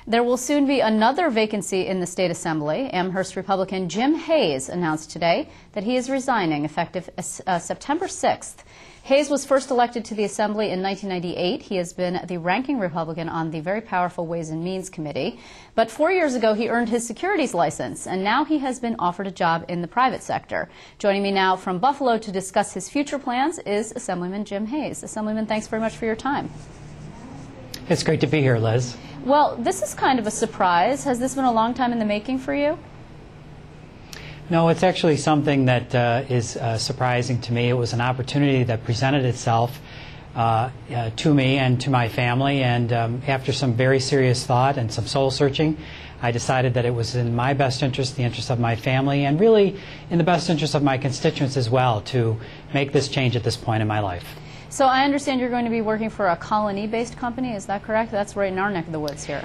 There will soon be another vacancy in the State Assembly. Amherst Republican Jim Hayes announced today that he is resigning effective September 6th. Hayes was first elected to the Assembly in 1998. He has been the ranking Republican on the very powerful Ways and Means Committee. But 4 years ago, he earned his securities license, and now he has been offered a job in the private sector. Joining me now from Buffalo to discuss his future plans is Assemblyman Jim Hayes. Assemblyman, thanks very much for your time. It's great to be here, Liz. Well, this is kind of a surprise. Has this been a long time in the making for you? No, it's actually something that is surprising to me. It was an opportunity that presented itself to me and to my family, and after some very serious thought and some soul searching, I decided that it was in my best interest, the interest of my family, and really in the best interest of my constituents as well, to make this change at this point in my life. So I understand you're going to be working for a colony-based company, is that correct? That's right in our neck of the woods here.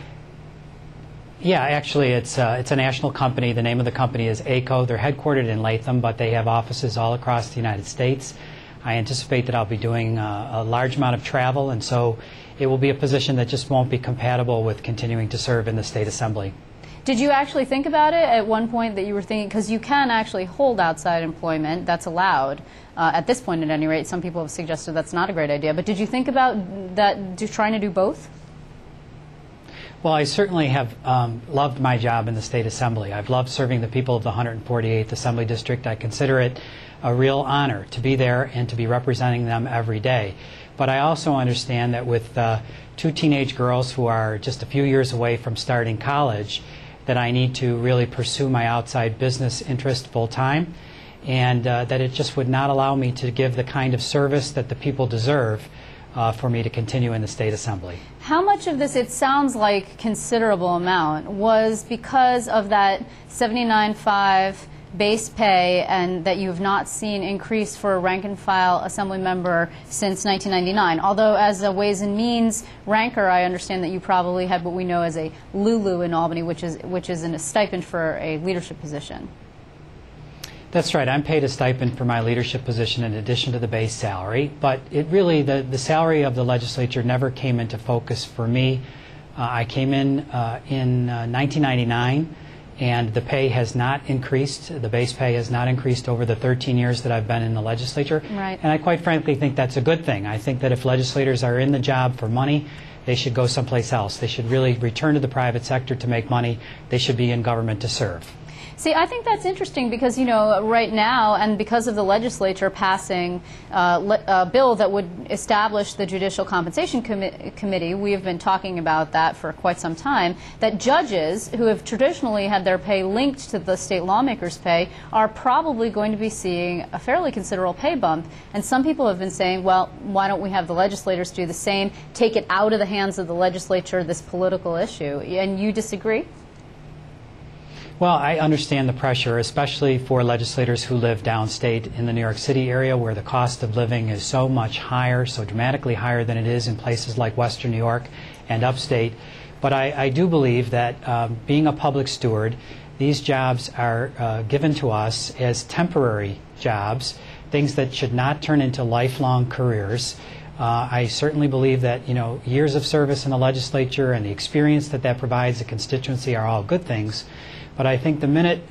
Yeah, actually it's a national company. The name of the company is ACO. They're headquartered in Latham, but they have offices all across the United States. I anticipate that I'll be doing a large amount of travel, and so it will be a position that just won't be compatible with continuing to serve in the State Assembly. Did you actually think about it at one point that you were thinking, because you can actually hold outside employment, that's allowed at this point at any rate. Some people have suggested that's not a great idea, but did you think about that, trying to do both? Well, I certainly have loved my job in the State Assembly. I've loved serving the people of the 148th Assembly District. I consider it a real honor to be there and to be representing them every day. But I also understand that with two teenage girls who are just a few years away from starting college, that I need to really pursue my outside business interest full time, and that it just would not allow me to give the kind of service that the people deserve for me to continue in the State Assembly. How much of this, it sounds like considerable amount, was because of that 79.5 base pay and that you have not seen increase for a rank-and-file Assembly member since 1999? Although as a Ways and Means ranker, I understand that you probably had what we know as a Lulu in Albany, which is a stipend for a leadership position. That's right. I'm paid a stipend for my leadership position in addition to the base salary, but it really, the salary of the legislature never came into focus for me. I came in 1999, and the pay has not increased. The base pay has not increased over the 13 years that I've been in the legislature. Right. And I quite frankly think that's a good thing. I think that if legislators are in the job for money, they should go someplace else. They should really return to the private sector to make money. They should be in government to serve. See, I think that's interesting because, you know, right now, and because of the legislature passing a bill that would establish the Judicial Compensation Committee, we have been talking about that for quite some time, that judges who have traditionally had their pay linked to the state lawmakers' pay are probably going to be seeing a fairly considerable pay bump. And some people have been saying, well, why don't we have the legislators do the same, take it out of the hands of the legislature, this political issue? And you disagree? Well, I understand the pressure, especially for legislators who live downstate in the New York City area, where the cost of living is so much higher, so dramatically higher than it is in places like Western New York and upstate. But I do believe that being a public steward, these jobs are given to us as temporary jobs, things that should not turn into lifelong careers. I certainly believe that, you know, years of service in the legislature and the experience that that provides the constituency are all good things. But I think the minute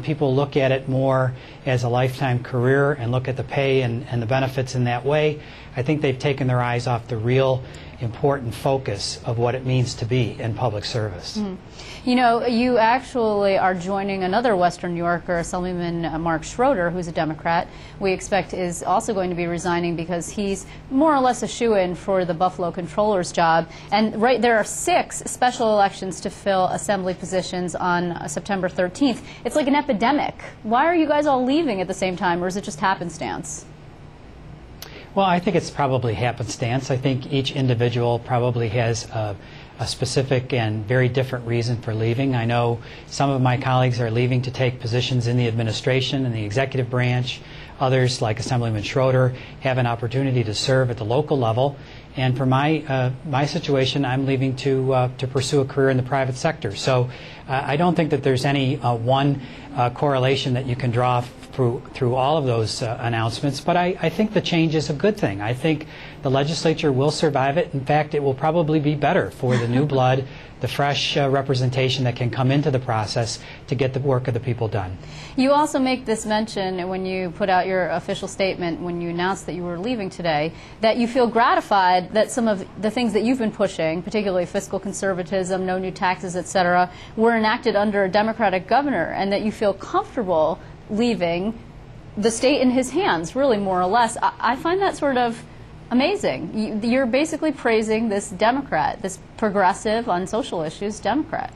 people look at it more as a lifetime career and look at the pay and the benefits in that way, I think they've taken their eyes off the real important focus of what it means to be in public service. Mm. You know, you actually are joining another Western New Yorker, Assemblyman Mark Schroeder, who's a Democrat. We expect is also going to be resigning because he's more or less a shoo-in for the Buffalo Controller's job. And right, there are 6 special elections to fill Assembly positions on September 13th. It's like an epidemic. Why are you guys all leaving at the same time, or is it just happenstance? Well, I think it's probably happenstance. I think each individual probably has a specific and very different reason for leaving. I know some of my colleagues are leaving to take positions in the administration and the executive branch. Others, like Assemblyman Schroeder, have an opportunity to serve at the local level. And for my situation, I'm leaving to pursue a career in the private sector. So I don't think that there's any one correlation that you can draw through all of those announcements, but I think the change is a good thing. I think the legislature will survive it. In fact, it will probably be better for the new blood, the fresh representation that can come into the process to get the work of the people done. You also make this mention when you put out your official statement when you announced that you were leaving today, that you feel gratified that some of the things that you've been pushing, particularly fiscal conservatism, no new taxes, etc., were enacted under a Democratic governor, and that you feel comfortable leaving the state in his hands, really, more or less. I find that sort of amazing. You're basically praising this Democrat, this progressive on social issues Democrat.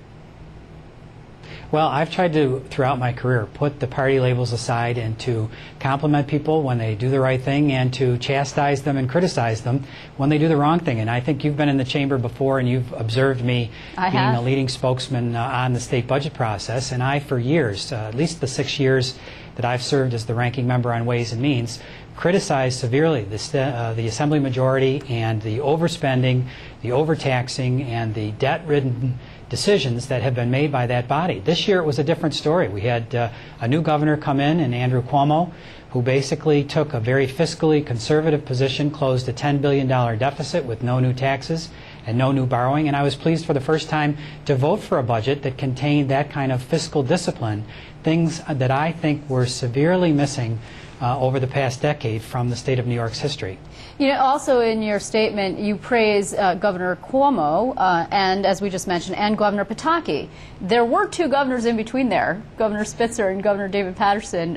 Well, I've tried to, throughout my career, put the party labels aside and to compliment people when they do the right thing and to chastise them and criticize them when they do the wrong thing. And I think you've been in the chamber before and you've observed me being a leading spokesman on the state budget process. And I, for years, at least the 6 years that I've served as the ranking member on Ways and Means, criticized severely the Assembly majority and the overspending, the overtaxing, and the debt-ridden decisions that have been made by that body. This year it was a different story. We had a new governor come in Andrew Cuomo, who basically took a very fiscally conservative position, closed a $10 billion deficit with no new taxes and no new borrowing, and I was pleased for the first time to vote for a budget that contained that kind of fiscal discipline, things that I think were severely missing over the past decade from the state of New York's history. You know, also in your statement, you praise Governor Cuomo, and as we just mentioned, and Governor Pataki. There were two governors in between there, Governor Spitzer and Governor David Patterson.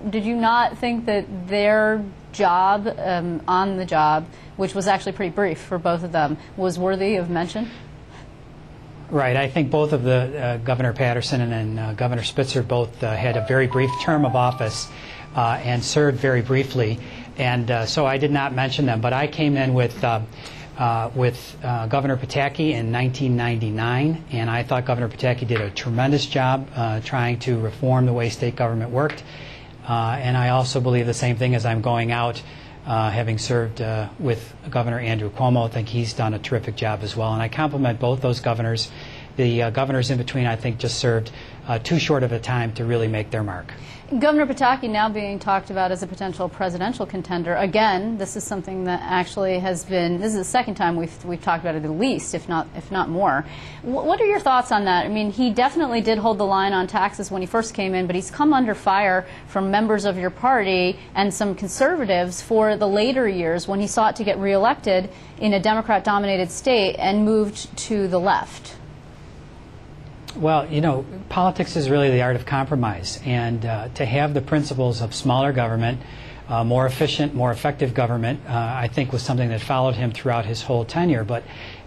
Did you not think that their job, on the job, which was actually pretty brief for both of them, was worthy of mention? Right. I think both of the Governor Patterson and Governor Spitzer both had a very brief term of office and served very briefly. And so I did not mention them, but I came in with Governor Pataki in 1999, and I thought Governor Pataki did a tremendous job trying to reform the way state government worked. And I also believe the same thing as I'm going out, having served with Governor Andrew Cuomo. I think he's done a terrific job as well, and I compliment both those governors. The governors in between, I think, just served too short of a time to really make their mark. Governor Pataki now being talked about as a potential presidential contender. Again, this is something that actually has been, this is the second time we've talked about it at least, if not more. What are your thoughts on that? I mean, he definitely did hold the line on taxes when he first came in, but he's come under fire from members of your party and some conservatives for the later years when he sought to get reelected in a Democrat-dominated state and moved to the left. Well, you know, politics is really the art of compromise, and to have the principles of smaller government, more efficient, more effective government, I think was something that followed him throughout his whole tenure. But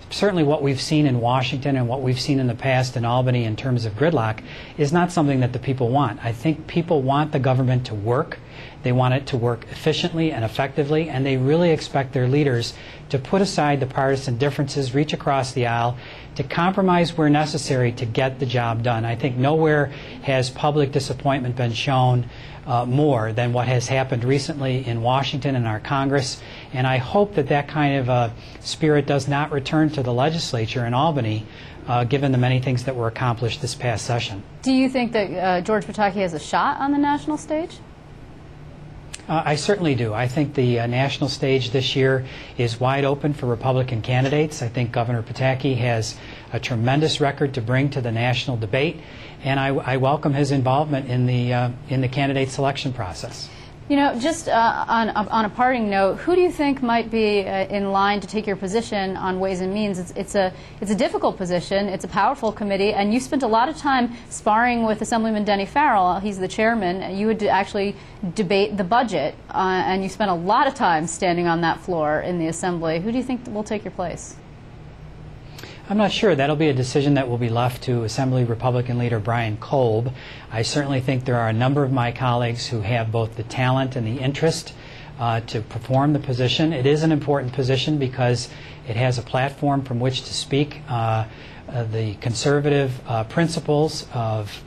certainly what we've seen in Washington and what we've seen in the past in Albany in terms of gridlock is not something that the people want. I think people want the government to work. They want it to work efficiently and effectively, and they really expect their leaders to put aside the partisan differences, reach across the aisle, to compromise where necessary to get the job done. I think nowhere has public disappointment been shown more than what has happened recently in Washington and our Congress, and I hope that that kind of spirit does not return to the legislature in Albany, given the many things that were accomplished this past session. Do you think that George Pataki has a shot on the national stage? I certainly do. I think the national stage this year is wide open for Republican candidates. I think Governor Pataki has a tremendous record to bring to the national debate, and I welcome his involvement in the candidate selection process. You know, just on a parting note, who do you think might be in line to take your position on Ways and Means? It's a difficult position. It's a powerful committee, and you spent a lot of time sparring with Assemblyman Denny Farrell. He's the chairman. You would actually debate the budget, and you spent a lot of time standing on that floor in the Assembly. Who do you think will take your place? I'm not sure. That'll be a decision that will be left to Assembly Republican leader Brian Kolb. I certainly think there are a number of my colleagues who have both the talent and the interest to perform the position. It is an important position because it has a platform from which to speak the conservative principles of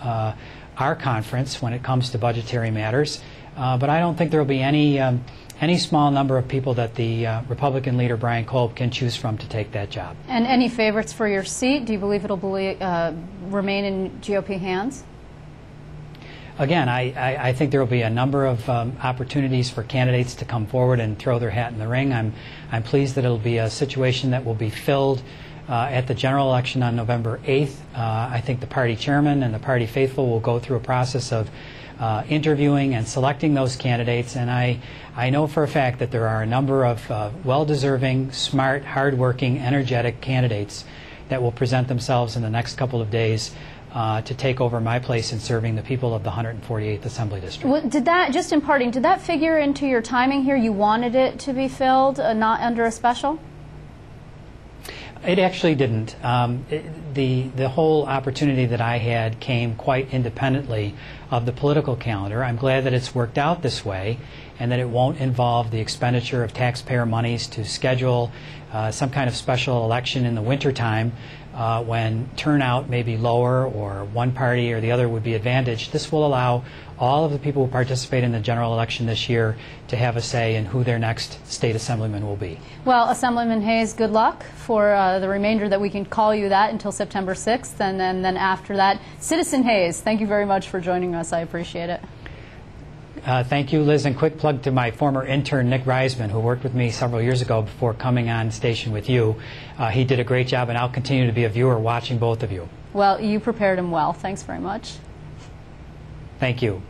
our conference when it comes to budgetary matters. But I don't think there will be any small number of people that the Republican leader Brian Kolb can choose from to take that job. And any favorites for your seat? Do you believe it'll remain in GOP hands? Again, I think there will be a number of opportunities for candidates to come forward and throw their hat in the ring. I'm pleased that it'll be a situation that will be filled at the general election on November 8th. I think the party chairman and the party faithful will go through a process of interviewing and selecting those candidates, and I know for a fact that there are a number of well-deserving, smart, hard-working, energetic candidates that will present themselves in the next couple of days to take over my place in serving the people of the 148th Assembly District. Well, did that, just in parting, did that figure into your timing here? You wanted it to be filled, not under a special? It actually didn't. The whole opportunity that I had came quite independently of the political calendar. I'm glad that it's worked out this way and that it won't involve the expenditure of taxpayer monies to schedule some kind of special election in the wintertime when turnout may be lower or one party or the other would be advantaged. This will allow all of the people who participate in the general election this year to have a say in who their next state assemblyman will be. Well, Assemblyman Hayes, good luck for the remainder that we can call you that until September 6th, and then after that, Citizen Hayes, thank you very much for joining us. I appreciate it. Thank you, Liz, and quick plug to my former intern, Nick Reisman, who worked with me several years ago before coming on station with you. He did a great job, and I'll continue to be a viewer watching both of you. Well, you prepared him well. Thanks very much. Thank you.